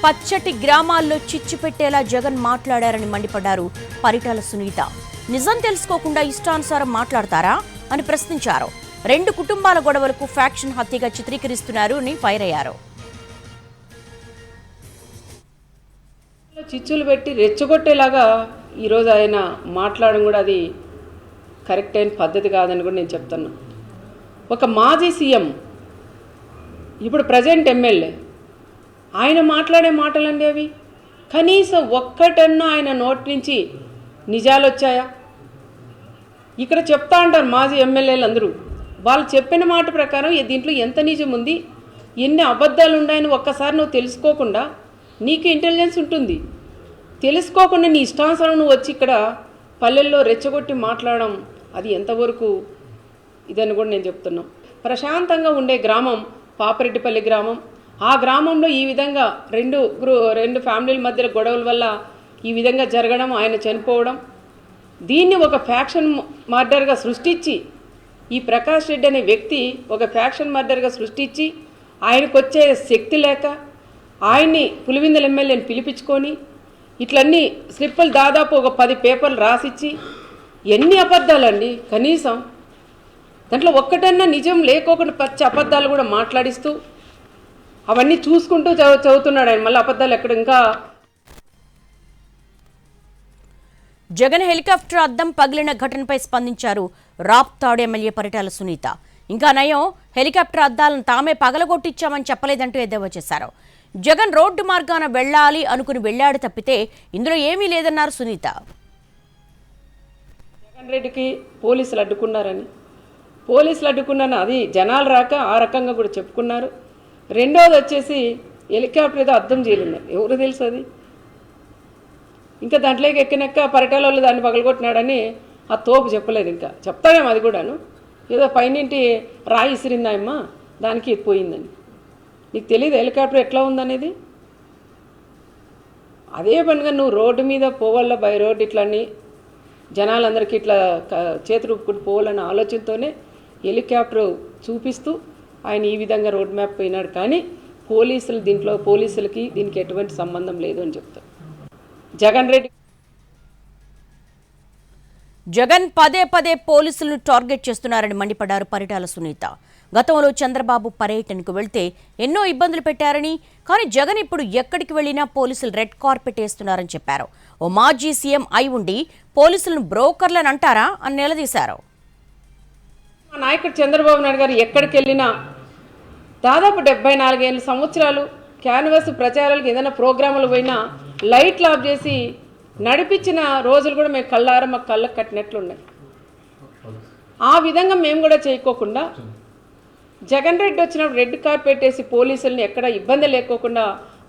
పచ్చటి గ్రామాల్లో చిచ్చు పెట్టేలా జగన్ మాట్లాడారని మండిపడ్డారు పరిటాల సునీత. నిజం తెలుసుకోకుండా ఇష్టానుసారం మాట్లాడతారా అని ప్రశ్నించారు. రెండు కుటుంబాల గొడవలకు ఫ్యాక్షన్ హత్యగా చిత్రీకరిస్తున్నారు అని ఫైర్ అయ్యారు. చిచ్చులు పెట్టి రెచ్చగొట్టేలాగా ఈరోజు ఆయన మాట్లాడడం కూడా అది కరెక్ట్ అయిన పద్ధతి కాదని కూడా నేను చెప్తున్నా. ఒక మాజీ సీఎం, ఇప్పుడు ప్రజెంట్ ఎమ్మెల్యే, ఆయన మాట్లాడే మాటలండి అవి. కనీసం ఒక్కటన్నా ఆయన నోటి నుంచి నిజాలు వచ్చాయా? ఇక్కడ చెప్తా అంటారు మాజీ ఎమ్మెల్యేలు అందరూ, వాళ్ళు చెప్పిన మాట ప్రకారం దీంట్లో ఎంత నిజం ఉంది, ఎన్ని అబద్ధాలు ఉన్నాయని ఒక్కసారి నువ్వు తెలుసుకోకుండా, నీకు ఇంటెలిజెన్స్ ఉంటుంది, తెలుసుకోకుండా నీ ఇష్టానుసారం నువ్వు వచ్చి ఇక్కడ పల్లెల్లో రెచ్చగొట్టి మాట్లాడడం అది ఎంతవరకు ఇదని కూడా నేను చెప్తున్నాను. ప్రశాంతంగా ఉండే గ్రామం పాపిరెడ్డిపల్లి గ్రామం. ఆ గ్రామంలో ఈ విధంగా రెండు ఫ్యామిలీల మధ్య గొడవల వల్ల ఈ విధంగా జరగడం, ఆయన చనిపోవడం, దీన్ని ఒక ఫ్యాక్షన్ మర్డర్గా సృష్టించి, ఈ ప్రకాష్ రెడ్డి అనే వ్యక్తి ఒక ఫ్యాక్షన్ మర్డర్గా సృష్టించి, ఆయనకు వచ్చే శక్తి లేక ఆయన్ని పులివెందుల ఎమ్మెల్యేని పిలిపించుకొని ఇట్లన్నీ స్లిప్పులు దాదాపు ఒక 10 పేపర్లు రాసిచ్చి, ఎన్ని అబద్ధాలండి. కనీసం దాంట్లో ఒక్కటన్నా నిజం లేకోకుండా పచ్చి అబద్ధాలు కూడా మాట్లాడిస్తూ అవన్నీ చూసుకుంటూ చదువుతున్నాడు ఆయన. మళ్ళీ అబద్ధాలు ఎక్కడ? ఇంకా జగన్ హెలికాప్టర్ అద్దం పగిలిన ఘటనపై స్పందించారు రాప్తాడు ఎమ్మెల్యే పరిటాల సునీత. ఇంకా నయం, హెలికాప్టర్ అద్దాలను తామే పగలగొట్టించామని చెప్పలేదంటూ ఎద్దేవా చేశారు. జగన్ రోడ్డు మార్గాన వెళ్లాలి అనుకుని వెళ్లాడు తప్పితే ఇందులో ఏమీ లేదన్నారు సునీత. జగన్ రెడ్డికి పోలీసులు అడ్డుకున్నారని అది జనాలు రాక ఆ రకంగా కూడా చెప్పుకున్నారు. రెండోది వచ్చేసి హెలికాప్టర్ ఏదో అద్దం చేయలేదు, ఎవరు తెలుసు అది. ఇంకా దాంట్లోకి ఎక్కినాక పరిటాల వాళ్ళు దాన్ని పగలగొట్టినాడని ఆ తోపు చెప్పలేదు. ఇంకా చెప్తాడేమో అది కూడాను, ఏదో పైనింటి రాయి ఇసిరిందాయమ్మా దానికి పోయిందని. నీకు తెలియదు హెలికాప్టర్ ఎట్లా ఉందనేది? అదే పనిగా నువ్వు రోడ్డు మీద పోవాల, బై రోడ్ ఇట్లని జనాలందరికీ ఇట్లా చేతులు ఊపుకుంటూ పోవాలన్న ఆలోచనతోనే హెలికాప్టర్ చూపిస్తూ ఆయన ఈ విధంగా రోడ్ మ్యాప్ పోయినాడు. కానీ పోలీసులకి దీనికి ఎటువంటి సంబంధం లేదు అని చెప్తారు. జగన్ పదే పదే పోలీసులను టార్గెట్ చేస్తున్నారని మండిపడ్డారు పరిటాల సునీత. గతంలో చంద్రబాబు పర్యటనకు వెళ్తే ఎన్నో ఇబ్బందులు పెట్టారని, కానీ జగన్ ఇప్పుడు ఎక్కడికి వెళ్లినా పోలీసులు రెడ్ కార్పెట్ వేస్తున్నారని చెప్పారు. ఓ మాజీ సీఎం అయి ఉండి పోలీసులను బ్రోకర్లను అంటారా అని నిలదీశారు. మా నాయకుడు చంద్రబాబు నాయుడు గారు ఎక్కడికి వెళ్ళినా దాదాపు 74 సంవత్సరాలు క్యాన్వాస్ ప్రచారాలకు ఏదైనా ప్రోగ్రాములు పోయినా లైట్లు ఆఫ్ చేసి నడిపించిన రోజులు కూడా మేము కళ్ళారా మాకు కళ్ళకు కట్టినట్లున్నాయి. ఆ విధంగా మేము కూడా చేయకోకుండా జగన్ రెడ్డి వచ్చినప్పుడు రెడ్ కార్పెట్ వేసి పోలీసుల్ని ఎక్కడ ఇబ్బంది లేకోకుండా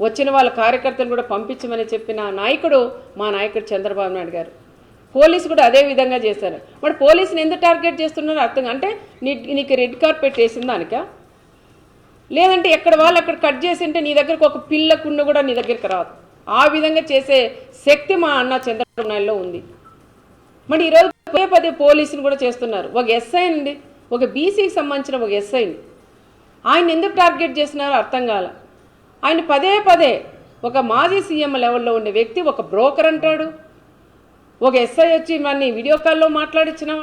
వచ్చిన వాళ్ళ కార్యకర్తలు కూడా పంపించమని చెప్పిన నాయకుడు మా నాయకుడు చంద్రబాబు నాయుడు గారు. పోలీసు కూడా అదే విధంగా చేశారు. మరి పోలీసుని ఎందుకు టార్గెట్ చేస్తున్నారో అర్థం, అంటే నీకు రెడ్ కార్పెట్ వేసిన దానికా, లేదంటే ఎక్కడ వాళ్ళు అక్కడ కట్ చేసి ఉంటే నీ దగ్గరకు ఒక పిల్లకుండా కూడా నీ దగ్గరికి రాదు. ఆ విధంగా చేసే శక్తి మా అన్న చంద్రబాబు నాయుడులో ఉంది. మరి ఈరోజు పదే పోలీసులు కూడా చేస్తున్నారు. ఒక ఎస్ఐ అండి, ఒక బీసీకి సంబంధించిన ఒక ఎస్ఐని ఆయన ఎందుకు టార్గెట్ చేస్తున్నారో అర్థం కాల. ఆయన పదే ఒక మాజీ సీఎం లెవెల్లో ఉండే వ్యక్తి ఒక బ్రోకర్ అంటాడు. ఒక ఎస్ఐ వచ్చి మన వీడియో కాల్లో మాట్లాడించినాం.